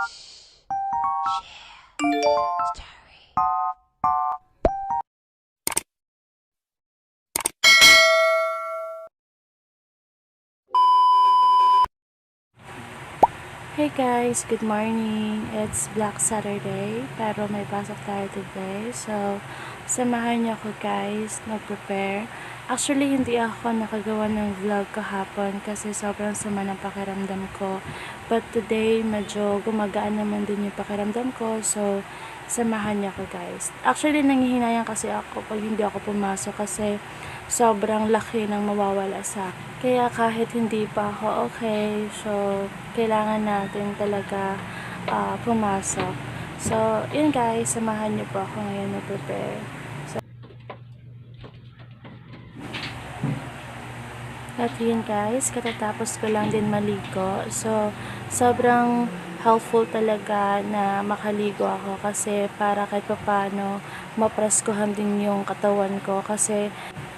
Hey guys, good morning. It's Black Saturday, pero may pasok tayo today. So, samahan niyo ako guys, mag-prepare. Actually, hindi ako nakagawa ng vlog kahapon kasi sobrang sama ng pakiramdam ko. But today, medyo gumagaan naman din yung pakiramdam ko. So, samahan niyo ako guys. Actually, nanghihinayang kasi ako pag hindi ako pumasok kasi sobrang laki ng mawawala sa akin. Kaya kahit hindi pa ako okay, so kailangan natin talaga pumasok. So, yun guys, samahan niyo po ako ngayon mag-prepare. At yun guys, katatapos ko lang din maligo. So, sobrang helpful talaga na makaligo ako kasi para kahit paano mapreskuhan din yung katawan ko kasi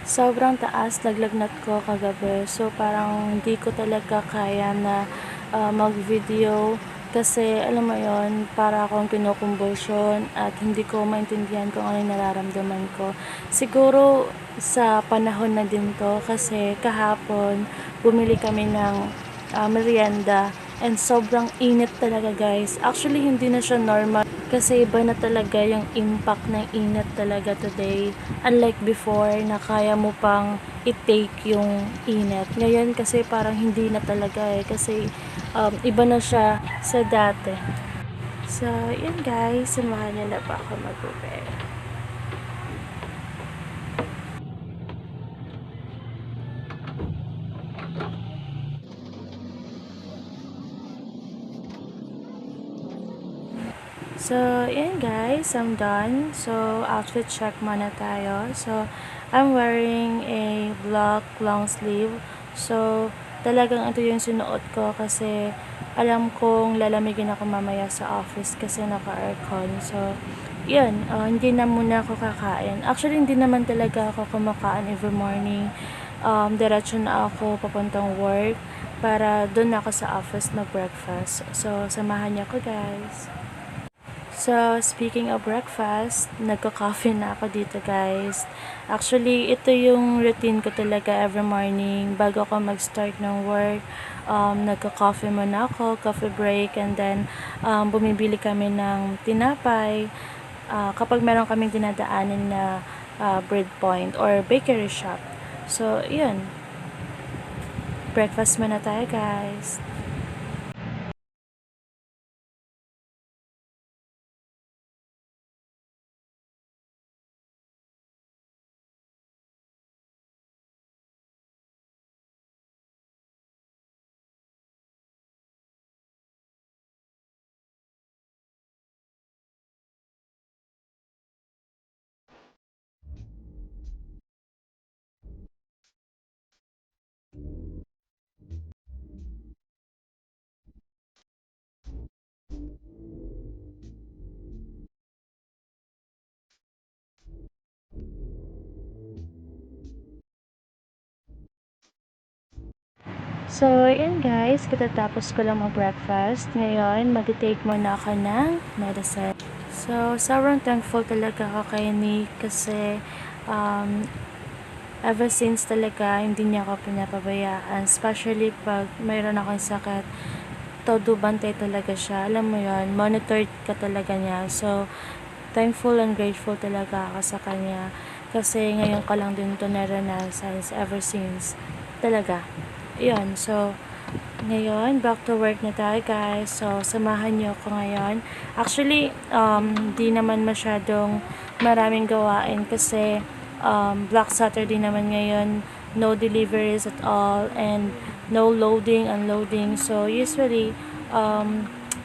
sobrang taas laglagnat ko kagabi. So, parang hindi ko talaga kaya na mag-video kasi alam mo yon, para akong kinukumbulsyon at hindi ko maintindihan kung ano yung nararamdaman ko. Siguro sa panahon na din to kasi kahapon bumili kami ng merienda and sobrang init talaga guys. Actually hindi na siya normal kasi iba na talaga yung impact ng init talaga today. Unlike before na kaya mo pang i-take yung init. Ngayon kasi parang hindi na talaga kasi iba na siya sa dati. So, yun guys, samahan niyo na pa ako mag-prepare. So, yun guys, I'm done. So, outfit check muna tayo. So, I'm wearing a black long sleeve. So, talagang ito yung sinuot ko kasi alam kong lalamigin ako mamaya sa office kasi naka-aircon. So, yun, hindi na muna ako kakain. Actually, hindi naman talaga ako kumakain every morning. Diretso na ako papuntang work para doon ako sa office na breakfast. So, samahan niyo ako guys. So, speaking of breakfast, nagka-coffee na ako dito guys. Actually, ito yung routine ko talaga every morning. Bago ako mag-start ng work, nagka-coffee muna ako, coffee break, and then bumibili kami ng tinapay. Kapag meron kaming dinadaanan na bread point or bakery shop. So, yun. Breakfast muna tayo guys. So, yun guys, katatapos ko lang mag-breakfast. Ngayon, mag-take muna ako ng medicine. So, sobrang thankful talaga ako kay Nick kasi ever since talaga, hindi niya ako pinapabayaan. Especially pag mayroon akong sakit, todo bantay talaga siya. Alam mo yun, monitored ka talaga niya. So, thankful and grateful talaga ako sa kanya. Kasi ngayon ko lang din ito naranasan ever since. Talaga. Yun, so, ngayon, back to work na tayo guys. So, samahan niyo ako ngayon. Actually, di naman masyadong maraming gawain kasi Black Saturday naman ngayon. No deliveries at all and no loading, unloading. So, usually,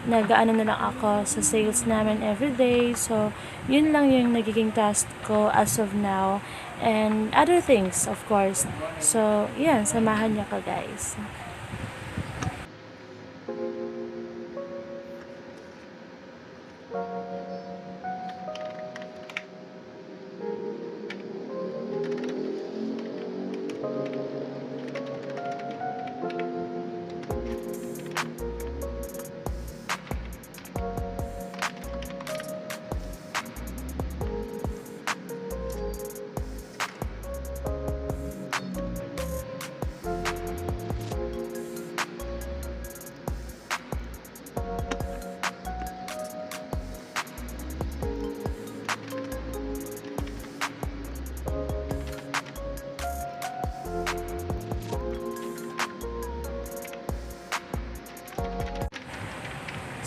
nag-ano na lang ako sa sales namin everyday. So, yun lang yung nagiging task ko as of now. And other things, of course. So, yan, samahan niyo ka guys.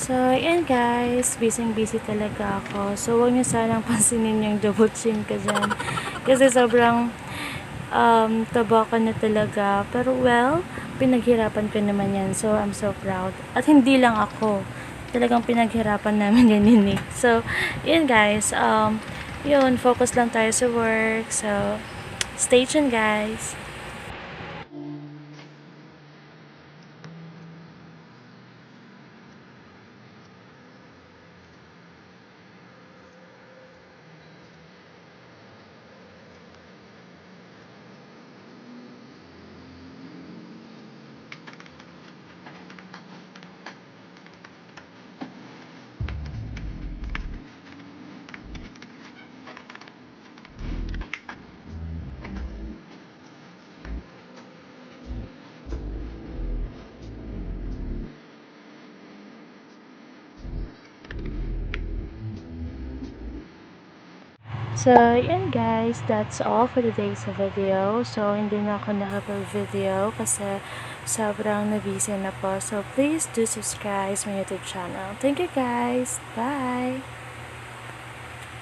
So, yan guys, busy talaga ako. So, huwag niyo sanang pansinin yung double chin ko dyan. Kasi sobrang taba ko na talaga. Pero well, pinaghirapan ko naman yan. So, I'm so proud. At hindi lang ako. Talagang pinaghirapan namin yan ni Nick. So, yun guys. Yun, focus lang tayo sa work. So, stay tuned guys. So, yun guys, that's all for today's video. So, hindi na ako nakapag-video kasi sobrang na-busy na po. So, please do subscribe my YouTube channel. Thank you guys. Bye!